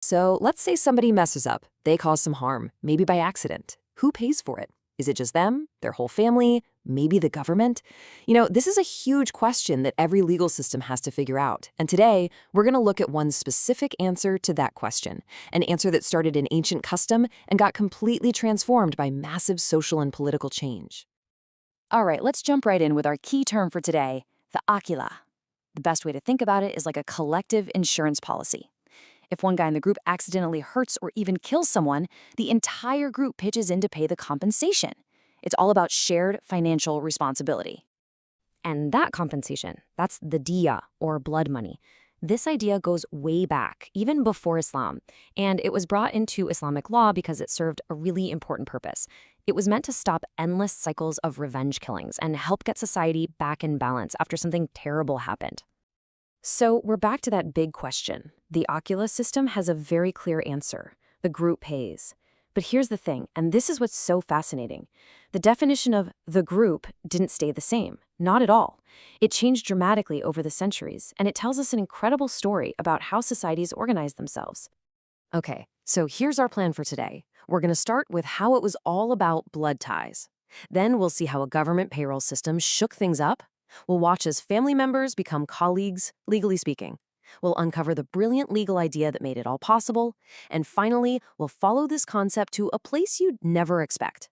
So let's say somebody messes up. They cause some harm, maybe by accident. Who pays for it? Is it just them, their whole family, maybe the government? This is a huge question that every legal system has to figure out. And today, we're going to look at one specific answer to that question, an answer that started in ancient custom and got completely transformed by massive social and political change. All right, let's jump right in with our key term for today, the ḥanafī. The best way to think about it is like a collective insurance policy. If one guy in the group accidentally hurts or even kills someone, the entire group pitches in to pay the compensation. It's all about shared financial responsibility. And that compensation, that's the diya, or blood money. This idea goes way back, even before Islam, and it was brought into Islamic law because it served a really important purpose. It was meant to stop endless cycles of revenge killings and help get society back in balance after something terrible happened. So we're back to that big question. The ḥanafī system has a very clear answer. The group pays. But here's the thing, and this is what's so fascinating. The definition of the group didn't stay the same. Not at all. It changed dramatically over the centuries, and it tells us an incredible story about how societies organize themselves. Okay, so here's our plan for today. We're going to start with how it was all about blood ties. Then we'll see how a government payroll system shook things up. We'll watch as family members become colleagues, legally speaking. We'll uncover the brilliant legal idea that made it all possible. And finally, we'll follow this concept to a place you'd never expect.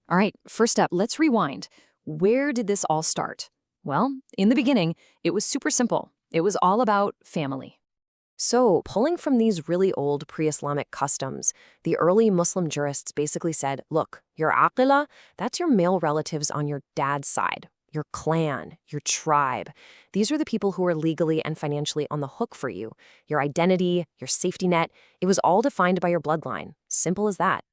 All right, first up, let's rewind. Where did this all start? Well, in the beginning, it was super simple. It was all about family. So, pulling from these really old pre-Islamic customs, the early Muslim jurists basically said, look, your ḥāqila, that's your male relatives on your dad's side. Your clan, your tribe. These are the people who are legally and financially on the hook for you. Your identity, your safety net, it was all defined by your bloodline. Simple as that.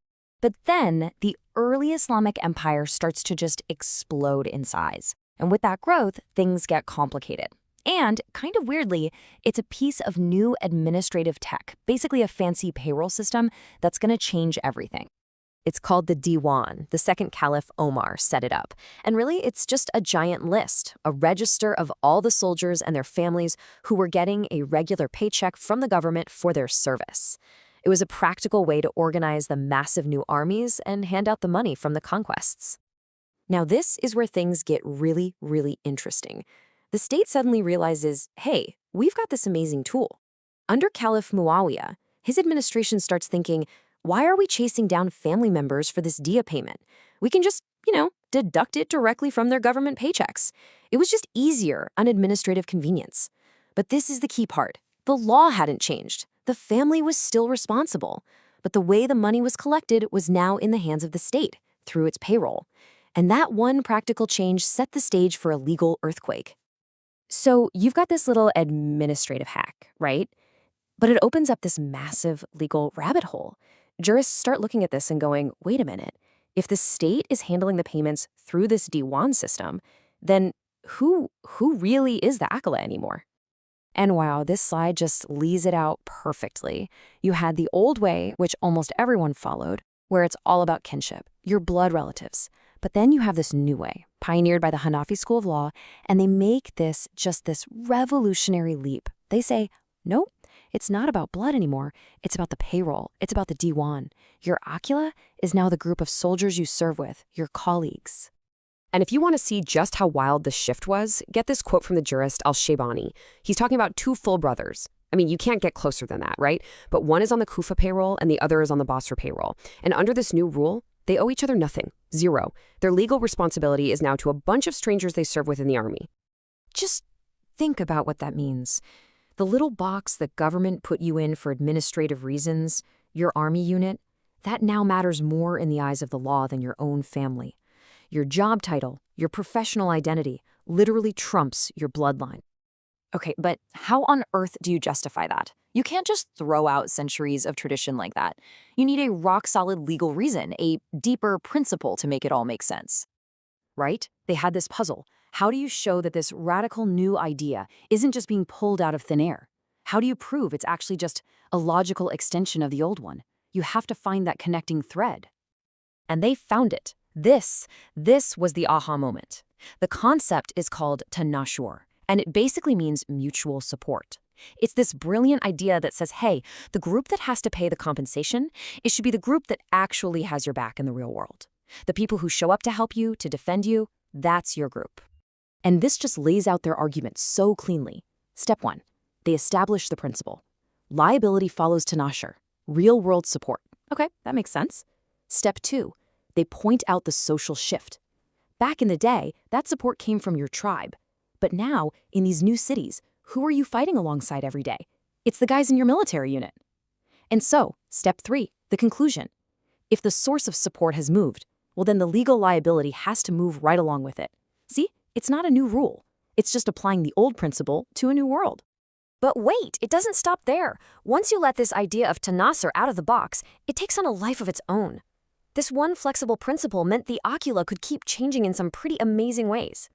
But then, the early Islamic empire starts to just explode in size. And with that growth, things get complicated. And, kind of weirdly, it's a piece of new administrative tech, basically a fancy payroll system that's going to change everything. It's called the Diwan. The second Caliph Omar set it up. And really, it's just a giant list, a register of all the soldiers and their families who were getting a regular paycheck from the government for their service. It was a practical way to organize the massive new armies and hand out the money from the conquests. Now, this is where things get really, really interesting. The state suddenly realizes, hey, we've got this amazing tool. Under Caliph Muawiyah, his administration starts thinking, why are we chasing down family members for this diya payment? We can just, deduct it directly from their government paychecks. It was just easier, an administrative convenience. But this is the key part. The law hadn't changed. The family was still responsible. But the way the money was collected was now in the hands of the state, through its payroll. And that one practical change set the stage for a legal earthquake. So you've got this little administrative hack, right? But it opens up this massive legal rabbit hole. Jurists start looking at this and going, wait a minute, if the state is handling the payments through this Diwan system, then who really is the ḥāqila anymore? And wow, this slide just lays it out perfectly. You had the old way, which almost everyone followed, where it's all about kinship, your blood relatives. But then you have this new way, pioneered by the Ḥanafī school of law, and they make this just this revolutionary leap. They say, nope. It's not about blood anymore. It's about the payroll. It's about the Diwan. Your ḥāqila is now the group of soldiers you serve with, your colleagues. And if you want to see just how wild the shift was, get this quote from the jurist al-Shaybani. He's talking about two full brothers. I mean, you can't get closer than that, right? But one is on the Kufa payroll and the other is on the Basra payroll. And under this new rule, they owe each other nothing. Zero. Their legal responsibility is now to a bunch of strangers they serve with in the army. Just think about what that means. The little box the government put you in for administrative reasons, your army unit, that now matters more in the eyes of the law than your own family. Your job title, your professional identity, literally trumps your bloodline. Okay, but how on earth do you justify that? You can't just throw out centuries of tradition like that. You need a rock-solid legal reason, a deeper principle to make it all make sense. Right? They had this puzzle. How do you show that this radical new idea isn't just being pulled out of thin air? How do you prove it's actually just a logical extension of the old one? You have to find that connecting thread. And they found it. This was the aha moment. The concept is called tanashur, and it basically means mutual support. It's this brilliant idea that says, hey, the group that has to pay the compensation, it should be the group that actually has your back in the real world. The people who show up to help you, to defend you, that's your group. And this just lays out their argument so cleanly. Step 1. They establish the principle. Liability follows tanashur, real-world support. Okay, that makes sense. Step 2. They point out the social shift. Back in the day, that support came from your tribe. But now, in these new cities, who are you fighting alongside every day? It's the guys in your military unit. And so, step 3, the conclusion. If the source of support has moved, well then the legal liability has to move right along with it. See, it's not a new rule. It's just applying the old principle to a new world. But wait, it doesn't stop there. Once you let this idea of tanasur out of the box, it takes on a life of its own. This one flexible principle meant the ḥanafī could keep changing in some pretty amazing ways.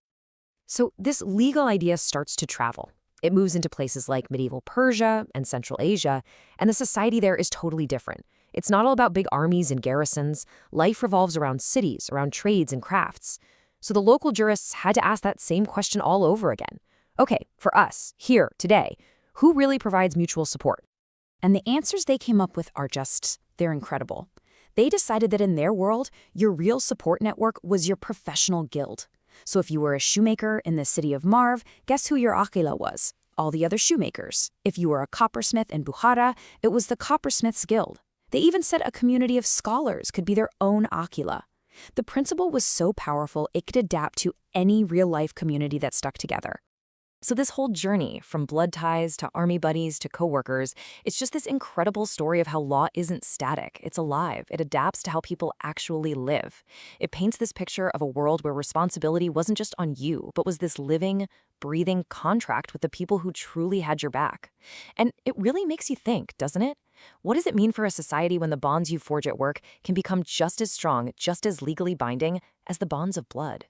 So this legal idea starts to travel. It moves into places like medieval Persia and Central Asia, and the society there is totally different. It's not all about big armies and garrisons. Life revolves around cities, around trades and crafts. So the local jurists had to ask that same question all over again. Okay, for us, here, today, who really provides mutual support? And the answers they came up with are they're incredible. They decided that in their world, your real support network was your professional guild. So if you were a shoemaker in the city of Marv, guess who your ḥanafī was? All the other shoemakers. If you were a coppersmith in Bukhara, it was the coppersmiths guild. They even said a community of scholars could be their own ḥanafī. The principle was so powerful, it could adapt to any real-life community that stuck together. So this whole journey, from blood ties to army buddies to coworkers, it's just this incredible story of how law isn't static. It's alive. It adapts to how people actually live. It paints this picture of a world where responsibility wasn't just on you, but was this living, breathing contract with the people who truly had your back. And it really makes you think, doesn't it? What does it mean for a society when the bonds you forge at work can become just as strong, just as legally binding as the bonds of blood?